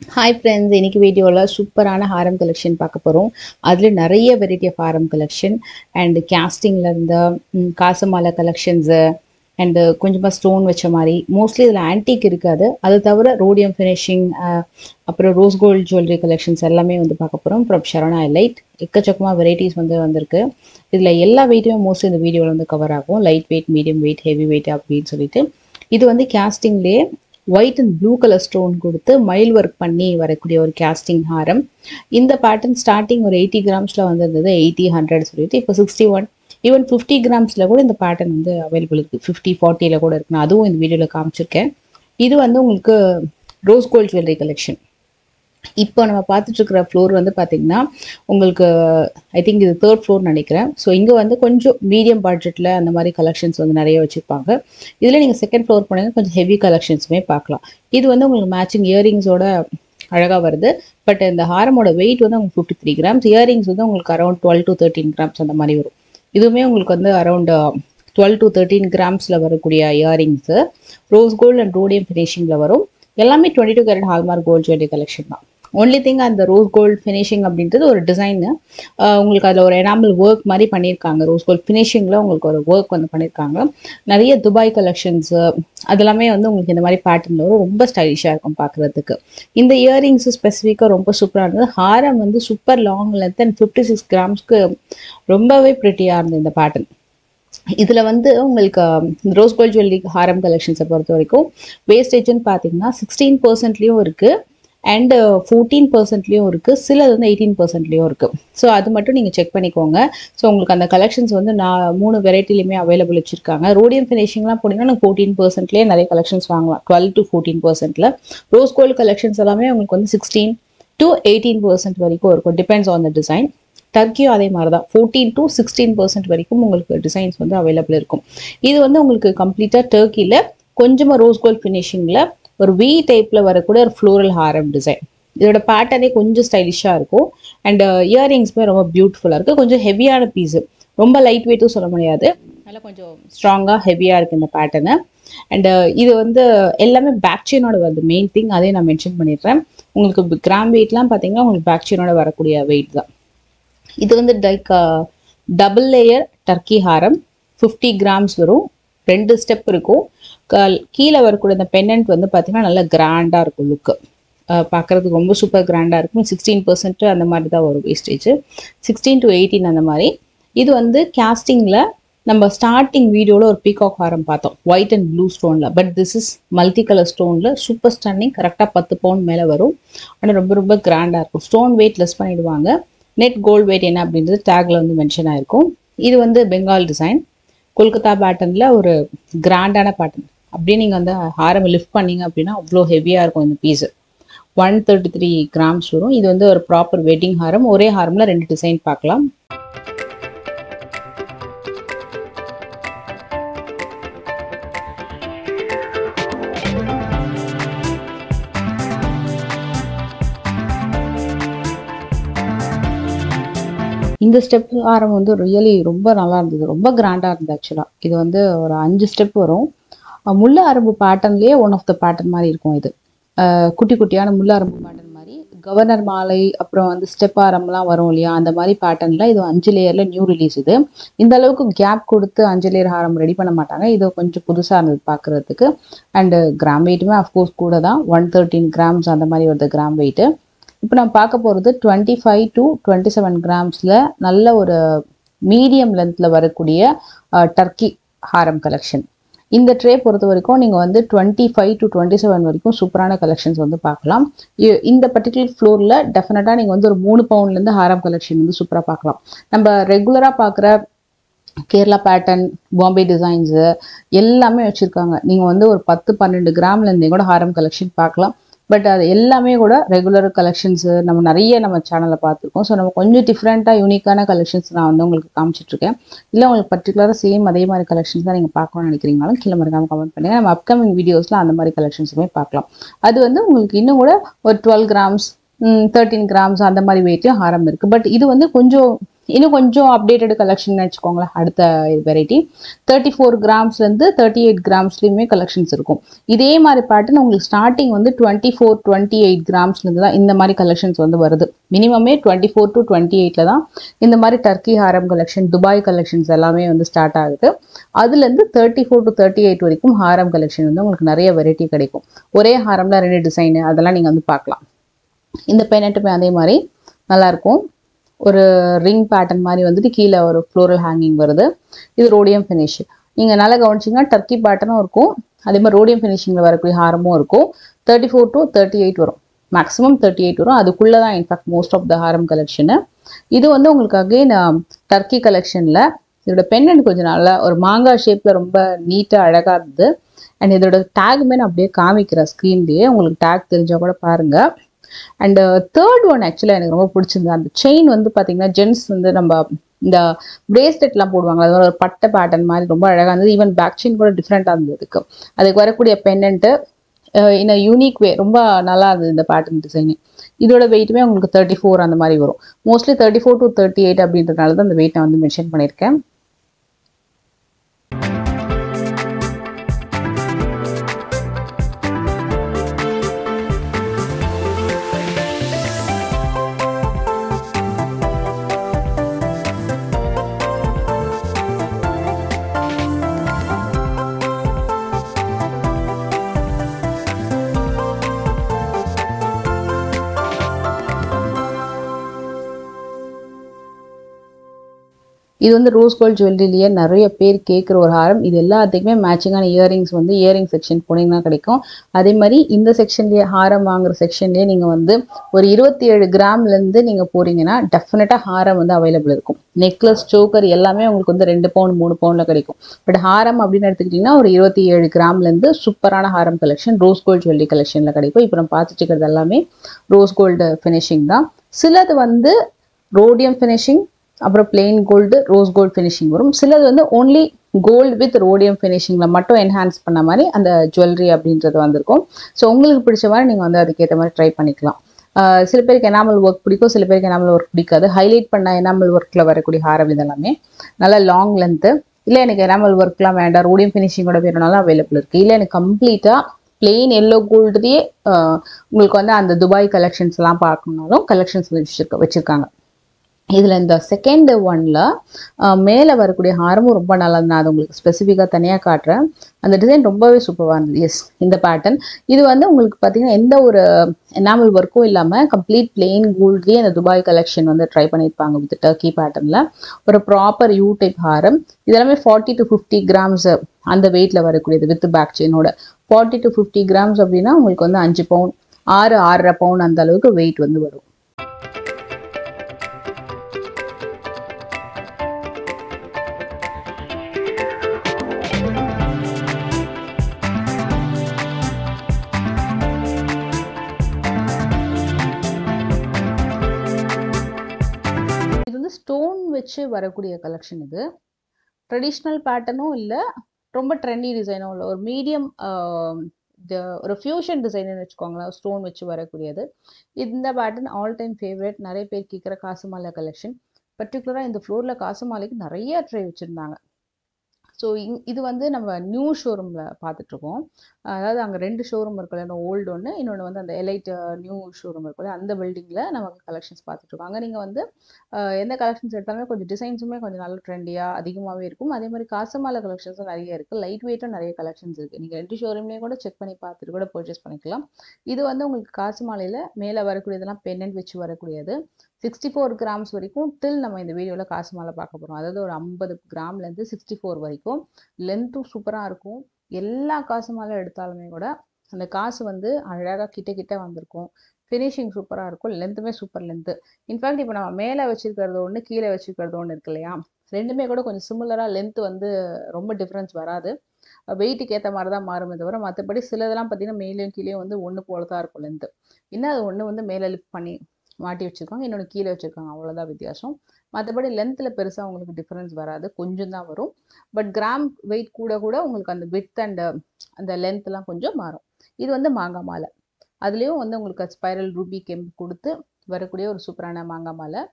Hi friends, இன்னைக்கு வீடியோல சூப்பரான ஹாரம் கலெக்ஷன் பார்க்க போறோம். அதுல நிறைய variety of Haram collection and கேஸ்டிங்ல இருந்த காசமால கலெக்ஷன்ஸ் அண்ட் கொஞ்சமா ஸ்டோன் வச்ச மாதிரி மோஸ்ட்லி இதுல ஆன்டிக் இருக்காது. அது தவிர ரோடியம் ஃபினிஷிங் அப்புறம் ரோஸ் கோல்ட் ஜுவல்லரி கலெக்ஷன்ஸ் எல்லாமே வந்து பார்க்க போறோம். ஃப்ரம் ஷரணா லைட் எக்கச்சக்கமா வெரைட்டிஸ் வந்திருக்கு. இதுல எல்லா வெயிட்டுமே மோஸ்ட்லி இந்த வீடியோல வந்து கவர் ஆகும். Light weight, medium weight, heavy weight அப்படின்னு சொல்லிட்டு இது வந்து கேஸ்டிங்லேயே white and blue colour stone கொடுத்து மயில் ஒர்க் பண்ணி வரக்கூடிய ஒரு கேஸ்டிங் ஹாரம். இந்த பேட்டர்ன் ஸ்டார்டிங் ஒரு 80 கிராம்ஸ்ல வந்திருந்தது, 80-100 சொல்லிட்டு இப்போ 61 ஈவன் 50 கிராம்ஸ்ல கூட இந்த பேட்டர்ன் வந்து அவைலபிள் இருக்கு. 50-40ல கூட இருக்கு. நான் அதுவும் இந்த வீடியோல காமிச்சிருக்கேன். இது வந்து உங்களுக்கு ரோஸ் கோல்ட் ஜுவல்லரி கலெக்ஷன். இப்போ நம்ம பார்த்துட்டு இருக்கிற ஃப்ளோர் வந்து பார்த்தீங்கன்னா உங்களுக்கு ஐ திங்க் இது 3rd ஃப்ளோர் நினைக்கிறேன். ஸோ இங்கே வந்து கொஞ்சம் மீடியம் பட்ஜெட்டில் அந்த மாதிரி கலெக்ஷன்ஸ் வந்து நிறைய வச்சுருப்பாங்க. இதில் நீங்கள் 2nd ஃப்ளோர் போனீங்கன்னா கொஞ்சம் ஹெவி கலெக்ஷன்ஸுமே பார்க்கலாம். இது வந்து உங்களுக்கு மேட்சிங் இயரிங்ஸோட அழகாக வருது. பட் இந்த ஹாரமோட வெயிட் வந்து உங்களுக்கு 53 கிராம்ஸ். இயரிங்ஸ் வந்து உங்களுக்கு அரௌண்ட் 12-13 கிராம்ஸ் அந்த மாதிரி வரும். இதுவுமே உங்களுக்கு வந்து அரௌண்ட் 12-13 கிராம்ஸில் வரக்கூடிய earrings rose gold and rhodium ஃபினிஷிங்கில் வரும். எல்லாமே 22 carat hallmark gold jewellery collection தான். ஒன்லி திங் அந்த ரோஸ் கோல்ட் ஃபினிஷிங் அப்படின்றது ஒரு டிசைனு. உங்களுக்கு அதில் ஒரு எனாமல் ஒர்க் மாதிரி பண்ணியிருக்காங்க. ரோஸ் கோல்ட் ஃபினிஷிங்கில் உங்களுக்கு ஒரு ஒர்க் வந்து பண்ணியிருக்காங்க. நிறைய துபாய் கலெக்ஷன்ஸு அதெல்லாமே வந்து உங்களுக்கு இந்த மாதிரி பேட்டர்னில் வரும். ரொம்ப ஸ்டைலிஷாக இருக்கும் பார்க்குறதுக்கு. இந்த இயரிங்ஸு ஸ்பெசிஃபிக்காக ரொம்ப சூப்பராக இருந்தது. ஹாரம் வந்து சூப்பர் லாங் லென்த் அண்ட் 56 கிராம்ஸ்க்கு ரொம்பவே ப்ரிட்டியாக இருந்தது இந்த பேட்டர்ன். இதுல வந்து உங்களுக்கு ரோஸ் கோல்ட் ஜுவல்லரி ஹாரம் கலெக்ஷன்ஸை பொறுத்த வரைக்கும் வேஸ்டேஜ்னு பார்த்தீங்கன்னா 16%லையும் இருக்கு அண்ட் 14%லையும் இருக்கு. சிலது வந்து 18%லையும் இருக்கு. ஸோ அது மட்டும் நீங்க செக் பண்ணிக்கோங்க. ஸோ உங்களுக்கு அந்த கலெக்ஷன்ஸ் வந்து நான் 3 வெரைட்டிலையுமே அவைலபிள் வச்சிருக்காங்க. ரோடியம் ஃபினிஷிங்லாம் போனீங்கன்னா 14%லேயே நிறைய கலெக்ஷன்ஸ் வாங்கலாம். 12-14%ல ரோஸ் கோல்டு கலெக்ஷன்ஸ் எல்லாமே உங்களுக்கு வந்து 16-18% வரைக்கும் இருக்கும். Depends on the design. டர்க்கியும் அதே மாதிரி தான் 14-16% வரைக்கும் உங்களுக்கு டிசைன்ஸ் வந்து அவைலபிள் இருக்கும். இது வந்து உங்களுக்கு கம்ப்ளீட்டாக டர்க்கியில் கொஞ்சமாக ரோஸ் கோல்ட் ஃபினிஷிங்கில் ஒரு வி டைப்பில் வரக்கூடிய ஒரு ஃப்ளோரல் ஹாரம் டிசைன். இதோட பேட்டர்னே கொஞ்சம் ஸ்டைலிஷாக இருக்கும். அண்ட் இயரிங்ஸுமே ரொம்ப பியூட்டிஃபுல்லாக இருக்குது. கொஞ்சம் ஹெவியான பீஸு, ரொம்ப லைட் வெயிட்டும் சொல்ல முடியாது. நல்லா கொஞ்சம் ஸ்ட்ராங்காக ஹெவியாக இருக்குது இந்த பேட்டர்னு. அண்ட் இது வந்து எல்லாமே பேக் செயினோட வருது. மெயின் திங் அதே நான் மென்ஷன் பண்ணிடுறேன். உங்களுக்கு கிராம் வெயிட்லாம் பார்த்தீங்கன்னா உங்களுக்கு பேக் செயினோட வரக்கூடிய வெயிட் தான். இது வந்து லைக் டபுள் லேயர் டர்க்கி ஹாரம். 50 கிராம்ஸ் வரும். 2 ஸ்டெப் இருக்கும். கீழே வரக்கூடிய இந்த பென்னண்ட் வந்து பார்த்தீங்கன்னா நல்லா கிராண்டாக இருக்கும். லுக்கு பார்க்குறதுக்கு ரொம்ப சூப்பர் கிராண்டாக இருக்கும். 16% அந்த மாதிரி தான் வரும் வேஸ்டேஜ். 16-18 அந்த மாதிரி. இது வந்து கேஸ்டிங்கில் நம்ம ஸ்டார்டிங் வீடியோவில் ஒரு பீகாக் ஹாரம் பார்த்தோம் ஒயிட் அண்ட் ப்ளூ ஸ்டோனில். But this is multi colour ஸ்டோனில் சூப்பர் ஸ்டன்னிங். கரெக்டாக 10 பவுண்ட் மேலே வரும். ஆனால் ரொம்ப ரொம்ப கிராண்டாக இருக்கும். ஸ்டோன் வெயிட் லெஸ் பண்ணிடுவாங்க. நெட் கோல்டு வெயிட் என்ன அப்படின்றது டேக்ல வந்து மென்ஷன் ஆயிருக்கும். இது வந்து பெங்கால் டிசைன், கொல்கத்தா பேட்டர்னில் ஒரு கிராண்டான பேட்டர்ன். அப்படியே நீங்கள் வந்து ஹாரம் லிஃப்ட் பண்ணீங்க அப்படின்னா அவ்வளோ ஹெவியாக இருக்கும் இந்த பீஸு. 133 கிராம்ஸ் வரும். இது வந்து ஒரு ப்ராப்பர் வெட்டிங் ஹாரம். ஒரே ஹாரமில் 2 டிசைன் பார்க்கலாம். இந்த ஸ்டெப் ஹாரம் வந்து ரியலி ரொம்ப நல்லா இருந்தது. ரொம்ப கிராண்டாக இருந்தது. ஆக்சுவலாக இது வந்து ஒரு 5 ஸ்டெப் வரும். முல்லை அரம்பு பேட்டர்ன்லேயே ஒன் ஆஃப் த பேட்டர்ன் மாதிரி இருக்கும். இது குட்டி குட்டியான முல்லை அரம்பு பேட்டர்ன் மாதிரி. கவர்னர் மாலை அப்புறம் வந்து ஸ்டெப் ஆரம்லாம் வரும் இல்லையா, அந்த மாதிரி பேட்டர்னில் இது 5 லேயரில் நியூ ரிலீஸ். இது இந்த அளவுக்கு கேப் கொடுத்து 5 லேயர் ஹாரம் ரெடி பண்ண மாட்டாங்க. இது கொஞ்சம் புதுசாக இருந்தது பார்க்குறதுக்கு. அண்டு கிராம் வெயிட்டுமே அஃப்கோர்ஸ் கூட தான். 113 கிராம்ஸ் அந்த மாதிரி வருது கிராம் வெயிட்டு. இப்போ நம்ம பார்க்க போகிறது 25-27 கிராம்ஸில் நல்ல ஒரு மீடியம் லென்த்தில் வரக்கூடிய டர்க்கி ஹாரம் கலெக்ஷன். இந்த ட்ரே பொறுத்த வரைக்கும் நீங்கள் வந்து 25-27 வரைக்கும் சூப்பரான கலெக்ஷன்ஸ் வந்து பார்க்கலாம். இந்த பர்டிகுலர் ஃப்ளோரில் டெஃபினட்டாக நீங்கள் வந்து ஒரு 3 பவுண்ட்லேருந்து ஹாரம் கலெக்ஷன் வந்து சூப்பராக பார்க்கலாம். நம்ம ரெகுலராக பார்க்குற கேரளா பேட்டர்ன், பாம்பே டிசைன்ஸு எல்லாமே வச்சுருக்காங்க. நீங்கள் வந்து ஒரு 10-12 கிராம்லேருந்தே கூட ஹாரம் கலெக்ஷன் பார்க்கலாம். பட் அது எல்லாமே கூட ரெகுலர் கலெக்ஷன்ஸு நம்ம நிறைய நம்ம சேனலில் பார்த்துருக்கோம். ஸோ நம்ம கொஞ்சம் டிஃப்ரெண்ட்டாக யூனிக்கான கலெக்ஷன்ஸ் நான் வந்து உங்களுக்கு காமிச்சிட்ருக்கேன். இல்லை உங்களுக்கு பர்டிகுலராக சேம் அதே மாதிரி கலெக்ஷன்ஸ் தான் நீங்கள் பார்க்கணும்னு நினைக்கிறீங்கனாலும் கீழே மறக்காமல் கமெண்ட் பண்ணுங்கள். நம்ம அப்கமிங் வீடியோஸில் அந்த மாதிரி கலெக்ஷன்ஸுமே பார்க்கலாம். அது வந்து உங்களுக்கு இன்னும் கூட ஒரு 12 கிராம்ஸ் 13 கிராம்ஸ் அந்த மாதிரி வெயிட்லையும் ஹாரம் இருக்குது. பட் இது வந்து கொஞ்சம் இன்னும் கொஞ்சம் அப்டேட்டட் கலெக்ஷன் வச்சுக்கோங்களேன். அடுத்த வெரைட்டி 34 கிராம்ஸ்லேருந்து 38 கிராம்ஸ்லையுமே கலெக்ஷன்ஸ் இருக்கும். இதே மாதிரி பேட்டர்ன் உங்களுக்கு ஸ்டார்டிங் வந்து 24 28 கிராம்ஸ்லேருந்து தான் இந்த மாதிரி கலெக்ஷன்ஸ் வந்து வருது. மினிமமே 24 to 28ல் தான் இந்த மாதிரி டர்க்கி ஹாரம் கலெக்ஷன், துபாய் கலெக்ஷன்ஸ் எல்லாமே வந்து ஸ்டார்ட் ஆகுது. அதுலேருந்து 34 to 38 வரைக்கும் ஹாரம் கலெக்ஷன் வந்து உங்களுக்கு நிறைய வெரைட்டி கிடைக்கும். ஒரே ஹாரம்ல 2 டிசைனு அதெல்லாம் நீங்கள் வந்து பார்க்கலாம். இந்த பெனட்டுமே அதே மாதிரி நல்லாயிருக்கும். ஒரு ரிங் பேட்டர்ன் மாதிரி வந்துட்டு கீழே ஒரு ஃப்ளோரல் ஹேங்கிங் வருது. இது ரோடியம் ஃபினிஷ். நீங்கள் நல்லா கவனிச்சிங்கன்னா டர்க்கி பேட்டர்னும் இருக்கும், அதே மாதிரி ரோடியம் ஃபினிஷிங்கில் வரக்கூடிய ஹாரமும் இருக்கும். 34 to 38 வரும், மேக்ஸிமம் 38 வரும். அதுக்குள்ளே தான் in fact most of the Haram collection. இது வந்து உங்களுக்கு அகெயின் டர்க்கி கலெக்ஷனில் இதோட பென்னண்ட் கொஞ்சம் நல்லா ஒரு மாங்காய் ஷேப்பில் ரொம்ப நீட்டாக அழகாக இருந்தது. அண்ட் இதோட டேக்குமே நான் அப்படியே காமிக்கிறேன் ஸ்க்ரீன்லேயே, உங்களுக்கு டேக் தெரிஞ்சால் கூட பாருங்கள். அண்ட் தேர்ட் ஒன் ஆக்சுவலாக எனக்கு ரொம்ப பிடிச்சிருந்தது. அந்த செயின் வந்து பார்த்தீங்கன்னா ஜென்ஸ் வந்து நம்ம இந்த பிரேஸ்லெட்லாம் போடுவாங்க, அது ஒரு பட்டை பேட்டர்ன் மாதிரி ரொம்ப அழகாக இருந்தது. ஈவன் பேக் செயின் கூட டிஃப்ரெண்ட்டாக இருந்ததுக்கு. அதுக்கு வரக்கூடிய பென்னண்ட்டு இன் யூனிக் வே ரொம்ப நல்லா இருந்தது இந்த பேட்டர்ன் டிசைனு. இதோட வெயிட்டுமே உங்களுக்கு 34 அந்த மாதிரி வரும். மோஸ்ட்லி 34 to 38 அப்படின்றதுனால தான் அந்த வெயிட் நான் வந்து மென்ஷன் பண்ணியிருக்கேன். இது வந்து ரோஸ் கோல்ட் ஜுவல்லரிலேயே நிறைய பேர் கேட்குற ஒரு ஹாரம். இது எல்லாத்துக்குமே மேட்சிங்கான இயரிங்ஸ் வந்து இயரிங் செக்ஷன் போனீங்கன்னா கிடைக்கும். அதே மாதிரி இந்த செக்ஷன்லேயே ஹாரம் வாங்குற செக்ஷன்லேயே நீங்கள் வந்து ஒரு 27 கிராம்லேருந்து நீங்கள் போகிறீங்கன்னா டெஃபினட்டாக ஹாரம் வந்து அவைலபிள் இருக்கும். நெக்லஸ், சோக்கர் எல்லாமே உங்களுக்கு வந்து 2 பவுன் 3 பவுனில் கிடைக்கும். பட் ஹாரம் அப்படின்னு எடுத்துக்கிட்டிங்கன்னா ஒரு 27 கிராம்லேருந்து சூப்பரான ஹாரம் கலெக்ஷன் ரோஸ் கோல்ட் ஜுவல்லரி கலெக்ஷனில் கிடைக்கும். இப்போ நம்ம பார்த்துட்டு இருக்கிறது எல்லாமே ரோஸ் கோல்டு ஃபினிஷிங் தான். சிலது வந்து ரோடியம் ஃபினிஷிங், அப்புறம் plain gold, rose gold finishing வரும். சிலது வந்து ஓன்லி கோல்டு வித் ரோடியம் ஃபினிஷிங்கில் மட்டும் என்ஹான்ஸ் பண்ண மாதிரி அந்த ஜுவல்லரி அப்படின்றது வந்திருக்கும். ஸோ உங்களுக்கு பிடிச்ச மாதிரி நீங்கள் வந்து அதுக்கேற்ற மாதிரி ட்ரை பண்ணிக்கலாம். சில பேருக்கு எனாமல் ஒர்க் பிடிக்கும், சில பேருக்கு எனாமல் ஒர்க் பிடிக்காது. ஹைலைட் பண்ண எனாமல் ஒர்க்கில் வரக்கூடிய ஹாரம் இதெல்லாமே நல்லா லாங் லென்த்து. இல்லை எனக்கு எனாமல் ஒர்க்லாம் வேண்டாம், ரோடியம் ஃபினிஷிங்கோட வேணும்னாலும் அவைலபிள் இருக்குது. இல்லை எனக்கு கம்ப்ளீட்டாக பிளெயின் எல்லோ கோல்டுலேயே உங்களுக்கு வந்து அந்த துபாய் கலெக்ஷன்ஸ்லாம் பார்க்கணுன்னாலும் கலெக்ஷன்ஸ் வச்சுருக்காங்க. இதில் இந்த செகண்ட் ஒன்ல மேலே வரக்கூடிய ஹாரமும் ரொம்ப நல்லா இருந்தது. அது உங்களுக்கு ஸ்பெசிஃபிக்காக தனியாக காட்டுறேன். அந்த டிசைன் ரொம்பவே சூப்பராக இருந்தது. எஸ், இந்த பேட்டர்ன் இது வந்து உங்களுக்கு பார்த்தீங்கன்னா எந்த ஒரு எனாமல் ஒர்க்கும் இல்லாமல் கம்ப்ளீட் பிளெயின் கோல்ட்லேயே அந்த துபாய் கலெக்ஷன் வந்து ட்ரை பண்ணியிருப்பாங்க வித் டர்க்கி பேட்டர்னில். ஒரு ப்ராப்பர் யூ டைப் ஹாரம். இதெல்லாமே 40 to 50 கிராம்ஸ் அந்த வெயிட்டில் வரக்கூடியது வித் பேக் செயினோட. 40 to 50 கிராம்ஸ் அப்படின்னா உங்களுக்கு வந்து 5 பவுன் 6.5 பவுன் அந்த அளவுக்கு வெயிட் வந்து வரும். ஸ்டோன் வச்சு வரக்கூடிய கலெக்ஷன். இது ட்ரெடிஷ்னல் பேட்டர்னும் இல்லை, ரொம்ப ட்ரெண்டி டிசைனும் இல்லை, ஒரு மீடியம் ஒரு ஃபியூஷன் டிசைன்னு வச்சுக்கோங்களேன், ஸ்டோன் வச்சு வரக்கூடியது. இந்த பேட்டர்ன் ஆல் டைம் ஃபேவரட். நிறைய பேர் கேட்குற காசு மாலை கலெக்ஷன். பர்டிகுலராக இந்த ஃப்ளோரில் காசு மாலைக்கு நிறைய ட்ரை வச்சுருந்தாங்க. ஸோ இது வந்து நம்ம நியூ ஷோரூமில் பார்த்துட்ருக்கோம். அதாவது அங்கே 2 ஷோரூம் இருக்குல்ல, ஓல்டு ஒன்று, இன்னொன்று வந்து அந்த எலைட் நியூ ஷோரூம் இருக்குல்ல, அந்த பில்டிங்கில் நமக்கு கலெக்ஷன்ஸ் பார்த்துட்ருக்கோம். அங்கே நீங்கள் வந்து எந்த கலெக்ஷன்ஸ் எடுத்தாலுமே கொஞ்சம் டிசைன்ஸுமே கொஞ்சம் நல்ல ட்ரெண்டியாக அதிகமாகவே இருக்கும். அதே மாதிரி காசு மாலை கலெக்ஷன்ஸும் நிறைய இருக்குது. லைட் வெயிட்டும் நிறைய கலெக்ஷன்ஸ் இருக்குது. நீங்கள் 2 ஷோரூம்லேயும் கூட செக் பண்ணி பார்த்துட்டு கூட பர்ச்சேஸ் பண்ணிக்கலாம். இது வந்து உங்களுக்கு காசு மாலையில் மேலே வரக்கூடியதெல்லாம் பென்னண்ட் வச்சு வரக்கூடியது. 64 கிராம்ஸ் வரைக்கும் டில் நம்ம இந்த வீடியோவில் காசு மாலை பார்க்க போகிறோம். அதாவது ஒரு 50 கிராம்லேருந்து 64 வரைக்கும் லென்த்தும் சூப்பராக இருக்கும். எல்லா காசு மாலை எடுத்தாலுமே கூட அந்த காசு வந்து அழகாக கிட்ட வந்திருக்கும். ஃபினிஷிங் சூப்பராக இருக்கும். லென்த்துமே சூப்பர் லென்த்து. இன்ஃபேக்ட் இப்போ நம்ம மேலே வச்சுருக்கிறது ஒன்று, கீழே வச்சுருக்கிறது ஒன்று இருக்கு இல்லையா, ரெண்டுமே கூட கொஞ்சம் சிமிலராக லென்த்து வந்து ரொம்ப டிஃப்ரென்ஸ் வராது. வெயிட்டுக்கு ஏற்ற மாதிரி தான் மாறுமே தவிர, மற்றபடி சிலதெல்லாம் பார்த்தீங்கன்னா மேலேயும் கீழே வந்து ஒன்று போல தான் இருக்கும் லென்த்து. இன்னும் அது ஒன்று வந்து மேலே லிஃப்ட் பண்ணி மாட்டி வச்சுருக்காங்க, இன்னொன்று கீழே வச்சுருக்காங்க, அவ்வளோதான் வித்தியாசம். மற்றபடி லென்த்தில் பெருசாக உங்களுக்கு டிஃப்ரென்ஸ் வராது, கொஞ்சம் தான் வரும். பட் கிராம் வெயிட் கூட உங்களுக்கு அந்த விட்த் அண்ட் அந்த லென்த்லாம் கொஞ்சம் மாறும். இது வந்து மாங்காய் மாலை. அதுலேயும் வந்து உங்களுக்கு ஸ்பைரல் ரூபி கெம்பு கொடுத்து வரக்கூடிய ஒரு சூப்பரான மாங்காய் மாலை.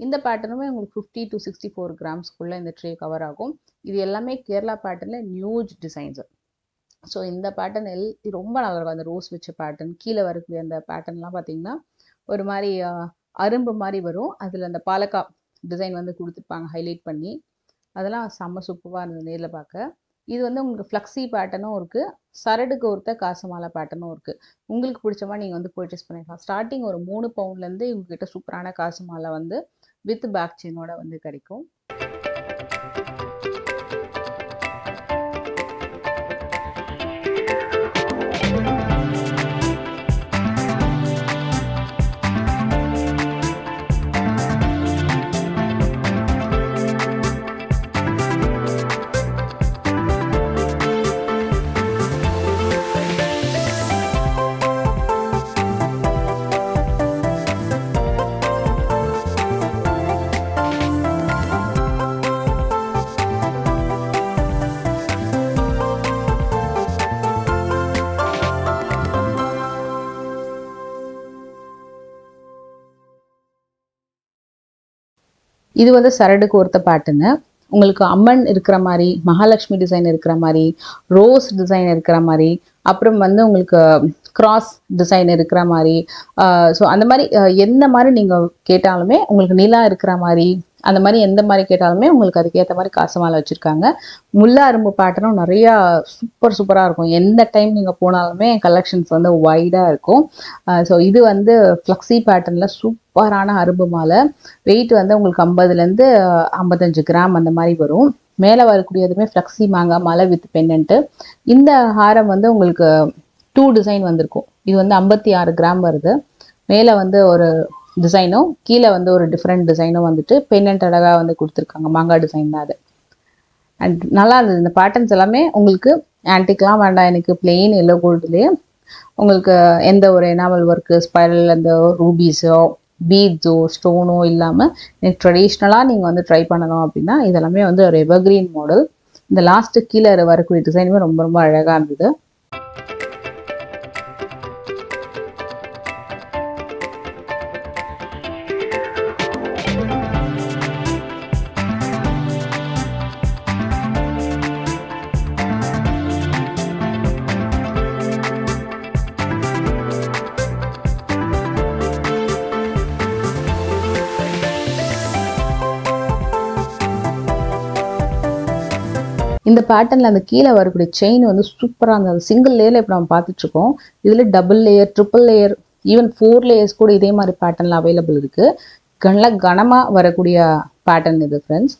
இந்த பேட்டர்னுமே உங்களுக்கு 50 to 64 கிராம்ஸ்க்குள்ளே இந்த ட்ரே கவர் ஆகும். இது எல்லாமே கேரளா பேட்டர்னில் நியூஜ் டிசைன்ஸு. ஸோ இந்த பேட்டர்ன் ரொம்ப நல்லா இருக்கும். அந்த ரோஸ் வச்ச பேட்டர்ன் கீழே வரக்கூடிய அந்த பேட்டர்ன்லாம் பார்த்தீங்கன்னா ஒரு மாதிரி அரும்பு மாதிரி வரும். அதில் அந்த பாலக்கா டிசைன் வந்து கொடுத்துருப்பாங்க ஹைலைட் பண்ணி. அதெல்லாம் செம்ம சூப்பராக இருந்தது நேரில் பார்க்க. இது வந்து உங்களுக்கு ஃப்ளக்ஸி பேட்டர்னும் இருக்குது, சரடுக்கு ஒருத்த காசு மாலை பேட்டர்னும் இருக்குது. உங்களுக்கு பிடிச்ச மாதிரி நீங்கள் வந்து பர்ச்சேஸ் பண்ணிக்கலாம். ஸ்டார்டிங் ஒரு 3 பவுண்ட்லேருந்து இவங்ககிட்ட சூப்பரான காசு மாலை வந்து வித் பேக் செயினோட வந்து கிடைக்கும். இது வந்து சரடுக்கு ஒருத்த பேட்டர்னு. உங்களுக்கு அம்மன் இருக்கிற மாதிரி, மகாலட்சுமி டிசைன் இருக்கிற மாதிரி, ரோஸ் டிசைன் இருக்கிற மாதிரி, அப்புறம் வந்து உங்களுக்கு கிராஸ் டிசைன் இருக்கிற மாதிரி, ஸோ அந்த மாதிரி எந்த மாதிரி நீங்கள் கேட்டாலுமே, உங்களுக்கு நிலா இருக்கிற மாதிரி, அந்த மாதிரி எந்த மாதிரி கேட்டாலுமே உங்களுக்கு அதுக்கேற்ற மாதிரி காசு மாலை வச்சுருக்காங்க. முல்லை அரும்பு பேட்டர்னும் நிறையா சூப்பராக இருக்கும். எந்த டைம் நீங்கள் போனாலுமே கலெக்ஷன்ஸ் வந்து வைடாக இருக்கும். ஸோ இது வந்து ஃப்ளக்ஸி பேட்டர்னில் சூப்பரான அரும்பு மாலை. வெயிட் வந்து உங்களுக்கு 50லேருந்து 55 கிராம் அந்த மாதிரி வரும். மேலே வரக்கூடியதுமே ஃப்ளக்ஸி மாங்காய் மாலை வித் பெண்டன்ட்டு. இந்த ஹாரம் வந்து உங்களுக்கு 2 டிசைன் வந்திருக்கும். இது வந்து 56 கிராம் வருது. மேலே வந்து ஒரு டிசைனும் கீழே வந்து ஒரு டிஃப்ரெண்ட் டிசைனும் வந்துட்டு பெண்டன்ட் அழகாக வந்து கொடுத்துருக்காங்க. மாங்காய் டிசைன் தான் அது. அண்ட் நல்லா இருந்தது. இந்த பேட்டர்ன்ஸ் எல்லாமே உங்களுக்கு ஆன்டிக்லாம் வேண்டாம், எனக்கு பிளெயின் எல்லோ கோல்டுலேயே உங்களுக்கு எந்த ஒரு எனாமல் ஒர்க்கு, ஸ்பைரல், அந்த ரூபீஸோ பீட்ஸோ ஸ்டோனோ இல்லாமல் எனக்கு ட்ரெடிஷ்னலாக நீங்கள் வந்து ட்ரை பண்ணணும் அப்படின்னா இதெல்லாமே வந்து ஒரு எவர்கிரீன் மாடல். இந்த லாஸ்ட்டு கீழே வரக்கூடிய டிசைனுமே ரொம்ப ரொம்ப அழகாக இருந்தது. இந்த பேட்டர்னில் அந்த கீழே வரக்கூடிய செயின் வந்து சூப்பராக இருந்தது. சிங்கிள் லேயரில் இப்போ நம்ம பார்த்துட்ருக்கோம். இதில் double layer, triple layer, even 4 layers கூட இதே மாதிரி பேட்டர்னில் அவைலபிள் இருக்குது. கனமாக வரக்கூடிய பேட்டர்ன் இது ஃப்ரெண்ட்ஸ்.